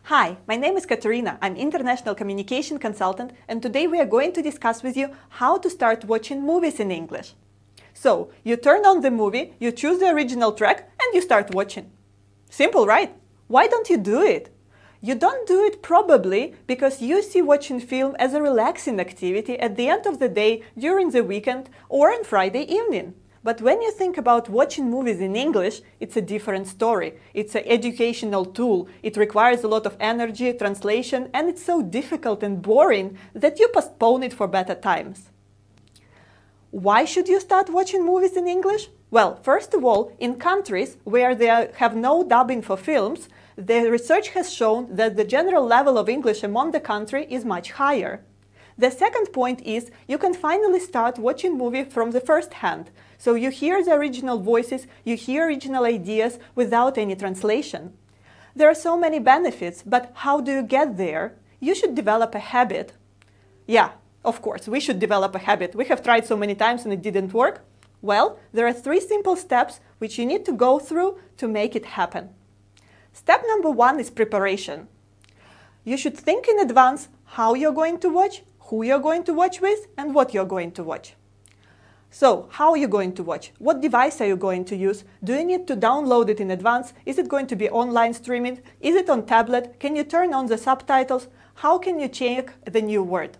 Hi, my name is Katerina. I'm international communication consultant, and today we are going to discuss with you how to start watching movies in English. So, you turn on the movie, you choose the original track, and you start watching. Simple, right? Why don't you do it? You don't do it probably because you see watching film as a relaxing activity at the end of the day, during the weekend, or on Friday evening. But when you think about watching movies in English, it's a different story. It's an educational tool. It requires a lot of energy, translation, and it's so difficult and boring that you postpone it for better times. Why should you start watching movies in English? Well, first of all, in countries where they have no dubbing for films, the research has shown that the general level of English among the country is much higher. The second point is you can finally start watching movie from the first hand. So you hear the original voices, you hear original ideas without any translation. There are so many benefits, but how do you get there? You should develop a habit. Yeah, of course, we should develop a habit. We have tried so many times and it didn't work. Well, there are 3 simple steps which you need to go through to make it happen. Step number 1 is preparation. You should think in advance how you're going to watch, who you're going to watch with, and what you're going to watch. So, how are you going to watch? What device are you going to use? Do you need to download it in advance? Is it going to be online streaming? Is it on tablet? Can you turn on the subtitles? How can you check the new word?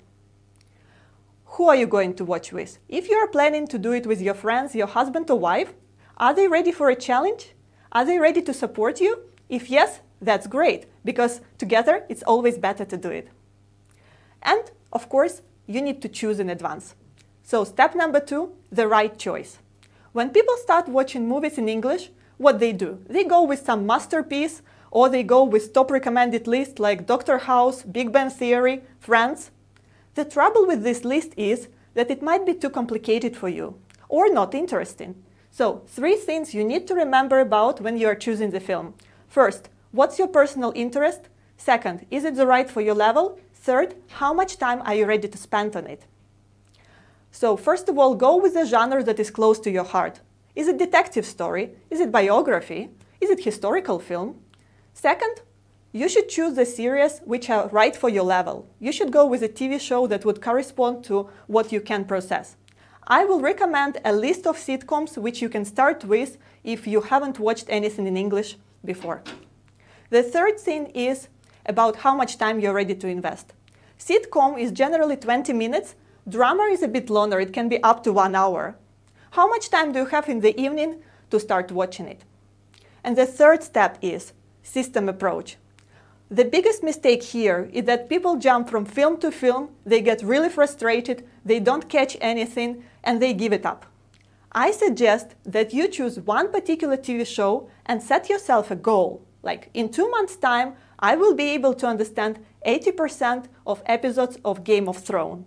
Who are you going to watch with? If you are planning to do it with your friends, your husband or wife, are they ready for a challenge? Are they ready to support you? If yes, that's great, because together it's always better to do it. And, of course, you need to choose in advance. So step number 2, the right choice. When people start watching movies in English, what they do? They go with some masterpiece, or they go with top recommended list like Dr. House, Big Bang Theory, Friends. The trouble with this list is that it might be too complicated for you, or not interesting. So 3 things you need to remember about when you are choosing the film. First, what's your personal interest? Second, is it the right for your level? Third, how much time are you ready to spend on it? So first of all, go with a genre that is close to your heart. Is it detective story? Is it biography? Is it historical film? Second, you should choose the series which are right for your level. You should go with a TV show that would correspond to what you can process. I will recommend a list of sitcoms which you can start with if you haven't watched anything in English before. The third thing is about how much time you're ready to invest. Sitcom is generally 20 minutes. Drama is a bit longer, it can be up to 1 hour. How much time do you have in the evening to start watching it? And the third step is system approach. The biggest mistake here is that people jump from film to film, they get really frustrated, they don't catch anything, and they give it up. I suggest that you choose one particular TV show and set yourself a goal. Like, in 2 months' time, I will be able to understand 80% of episodes of Game of Thrones.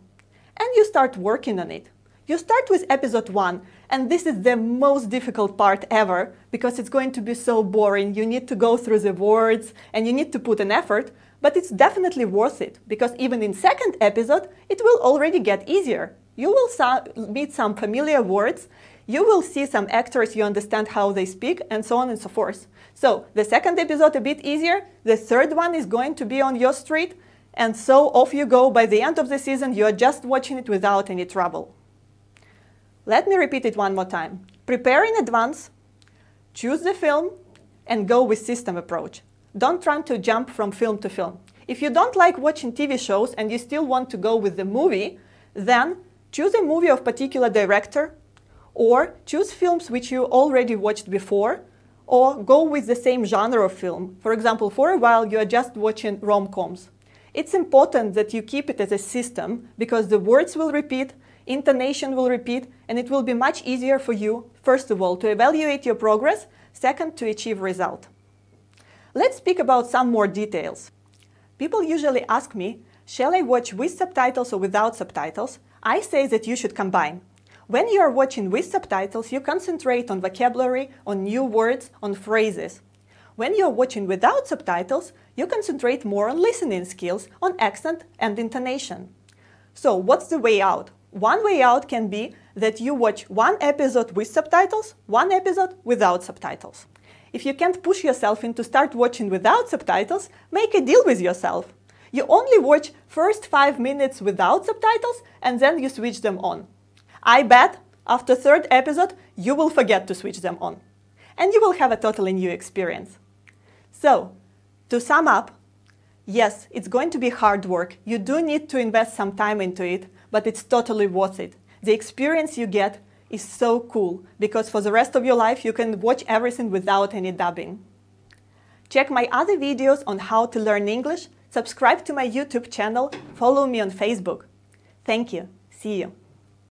And you start working on it. You start with episode 1, and this is the most difficult part ever, because it's going to be so boring. You need to go through the words, and you need to put an effort, but it's definitely worth it, because even in second episode, it will already get easier. You will meet some familiar words, you will see some actors, you understand how they speak, and so on and so forth. So, the second episode a bit easier, the third one is going to be on your street, and so off you go. By the end of the season, you are just watching it without any trouble. Let me repeat it one more time. Prepare in advance, choose the film, and go with system approach. Don't try to jump from film to film. If you don't like watching TV shows and you still want to go with the movie, then choose a movie of particular director, or choose films which you already watched before, or go with the same genre of film. For example, for a while you are just watching rom-coms. It's important that you keep it as a system, because the words will repeat, intonation will repeat, and it will be much easier for you, first of all, to evaluate your progress, second, to achieve result. Let's speak about some more details. People usually ask me, shall I watch with subtitles or without subtitles? I say that you should combine. When you are watching with subtitles, you concentrate on vocabulary, on new words, on phrases. When you're watching without subtitles, you concentrate more on listening skills, on accent and intonation. So, what's the way out? One way out can be that you watch one episode with subtitles, one episode without subtitles. If you can't push yourself into start watching without subtitles, make a deal with yourself. You only watch first 5 minutes without subtitles and then you switch them on. I bet after third episode you will forget to switch them on. And you will have a totally new experience. So, to sum up, yes, it's going to be hard work. You do need to invest some time into it, but it's totally worth it. The experience you get is so cool, because for the rest of your life you can watch everything without any dubbing. Check my other videos on how to learn English, subscribe to my YouTube channel, follow me on Facebook. Thank you. See you.